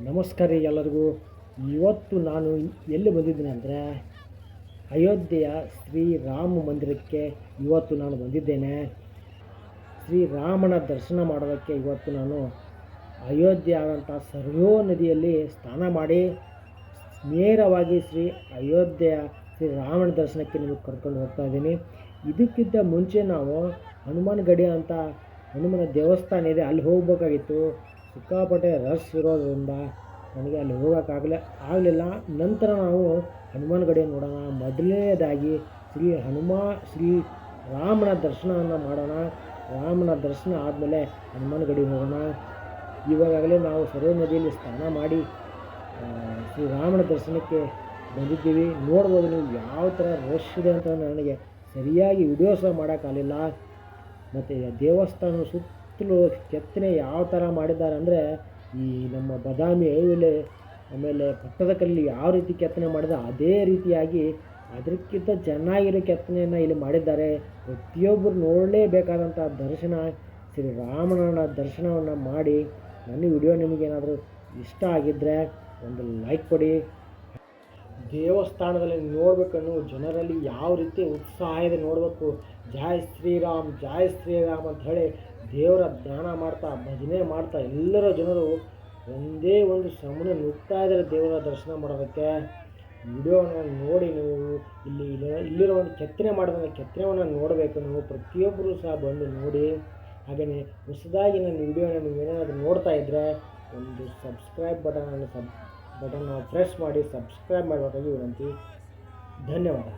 ನಮಸ್ಕಾರ ರೀ ಎಲ್ಲರಿಗೂ. ಇವತ್ತು ನಾನು ಎಲ್ಲಿ ಬಂದಿದ್ದೀನಿ ಅಂದರೆ ಅಯೋಧ್ಯೆಯ ಶ್ರೀರಾಮ ಮಂದಿರಕ್ಕೆ ಇವತ್ತು ನಾನು ಬಂದಿದ್ದೇನೆ. ಶ್ರೀರಾಮನ ದರ್ಶನ ಮಾಡೋದಕ್ಕೆ ಇವತ್ತು ನಾನು ಅಯೋಧ್ಯೆ ಆದಂಥ ಸರಯೂ ನದಿಯಲ್ಲಿ ಸ್ನಾನ ಮಾಡಿ ನೇರವಾಗಿ ಅಯೋಧ್ಯೆಯ ಶ್ರೀರಾಮನ ದರ್ಶನಕ್ಕೆ ನಿಮಗೆ ಕರ್ಕೊಂಡು ಹೋಗ್ತಾ ಇದ್ದೀನಿ. ಇದಕ್ಕಿಂತ ಮುಂಚೆ ನಾವು ಹನುಮಾನ್ ಗಡಿ ಅಂತ ಹನುಮನ ದೇವಸ್ಥಾನ ಇದೆ, ಅಲ್ಲಿ ಹೋಗಬೇಕಾಗಿತ್ತು. ಸಿಕ್ಕಾಪಟ್ಟೆ ರಶ್ ಇರೋದರಿಂದ ನನಗೆ ಅಲ್ಲಿ ಆಗಲಿಲ್ಲ. ನಂತರ ನಾವು ಹನುಮಾನ್ ಗಡಿ ನೋಡೋಣ. ಮೊದಲನೇದಾಗಿ ಶ್ರೀ ರಾಮನ ದರ್ಶನವನ್ನು ಮಾಡೋಣ. ರಾಮನ ದರ್ಶನ ಆದಮೇಲೆ ಹನುಮಾನ್ ಗಡಿ ಹೋಗೋಣ. ಇವಾಗಲೇ ನಾವು ಸರಯೂ ನದಿಯಲ್ಲಿ ಸ್ನಾನ ಮಾಡಿ ಶ್ರೀರಾಮನ ದರ್ಶನಕ್ಕೆ ಬಂದಿದ್ದೀವಿ. ನೋಡ್ಬೋದು ನೀವು ಯಾವ ಥರ ರಶ್ ಇದೆ ಅಂತ ನನಗೆ ಸರಿಯಾಗಿ ವಿಡಿಯೋ ಸಹ ಮಾಡೋಕ್ಕಾಗಲಿಲ್ಲ. ಮತ್ತು ದೇವಸ್ಥಾನ ಸುತ್ತಲೂ ಕೆತ್ತನೆ ಯಾವ ಥರ ಮಾಡಿದ್ದಾರೆ ಅಂದರೆ ಈ ನಮ್ಮ ಬಾದಾಮಿ ಐಹೊಳೆ ಆಮೇಲೆ ಪಟ್ಟದಕಲ್ಲಿ ಯಾವ ರೀತಿ ಕೆತ್ತನೆ ಮಾಡಿದೆ ಅದೇ ರೀತಿಯಾಗಿ ಅದಕ್ಕಿಂತ ಚೆನ್ನಾಗಿರೋ ಕೆತ್ತನೆಯನ್ನು ಇಲ್ಲಿ ಮಾಡಿದ್ದಾರೆ. ಪ್ರತಿಯೊಬ್ಬರು ನೋಡಲೇಬೇಕಾದಂಥ ದರ್ಶನ ಶ್ರೀರಾಮನ ದರ್ಶನವನ್ನು ಮಾಡಿ. ನನ್ನ ವಿಡಿಯೋ ನಿಮಗೇನಾದರೂ ಇಷ್ಟ ಆಗಿದ್ದರೆ ಒಂದು ಲೈಕ್ ಕೊಡಿ. ದೇವಸ್ಥಾನದಲ್ಲಿ ನೋಡಬೇಕನ್ನೋ ಜನರಲ್ಲಿ ಯಾವ ರೀತಿ ಉತ್ಸಾಹ ಇದೆ ನೋಡಬೇಕು. ಜೈ ಶ್ರೀರಾಮ್ ಜೈ ಶ್ರೀರಾಮ್ ಅಂತ ಹೇಳಿ ದೇವರ ಧ್ಯಾನ ಮಾಡ್ತಾ ಭಜನೆ ಮಾಡ್ತಾ ಎಲ್ಲರ ಜನರು ಒಂದೇ ಒಂದು ಸಮನೆ ನುಗ್ತಾ ಇದ್ದಾರೆ ದೇವರ ದರ್ಶನ ಮಾಡೋದಕ್ಕೆ. ವಿಡಿಯೋನ ನೋಡಿ ನೀವು ಇಲ್ಲಿರೋ ಒಂದು ಕೆತ್ತನೆ ಮಾಡಿದ ಕೆತ್ತನೆಯನ್ನು ನೋಡಬೇಕು. ನೀವು ಪ್ರತಿಯೊಬ್ಬರು ಸಹ ಬಂದು ನೋಡಿ. ಹಾಗೆಯೇ ಹೊಸದಾಗಿ ನನ್ನ ವಿಡಿಯೋನ ನೀವು ಏನಾದರೂ ನೋಡ್ತಾ ಇದ್ದರೆ ಒಂದು ಸಬ್ಸ್ಕ್ರೈಬ್ ಬಟನ್ ಪ್ರೆಸ್ ಮಾಡಿ ಸಬ್ಸ್ಕ್ರೈಬ್ ಮಾಡಬೇಕಾಗಿ ವಿನಂತಿ. ಧನ್ಯವಾದ.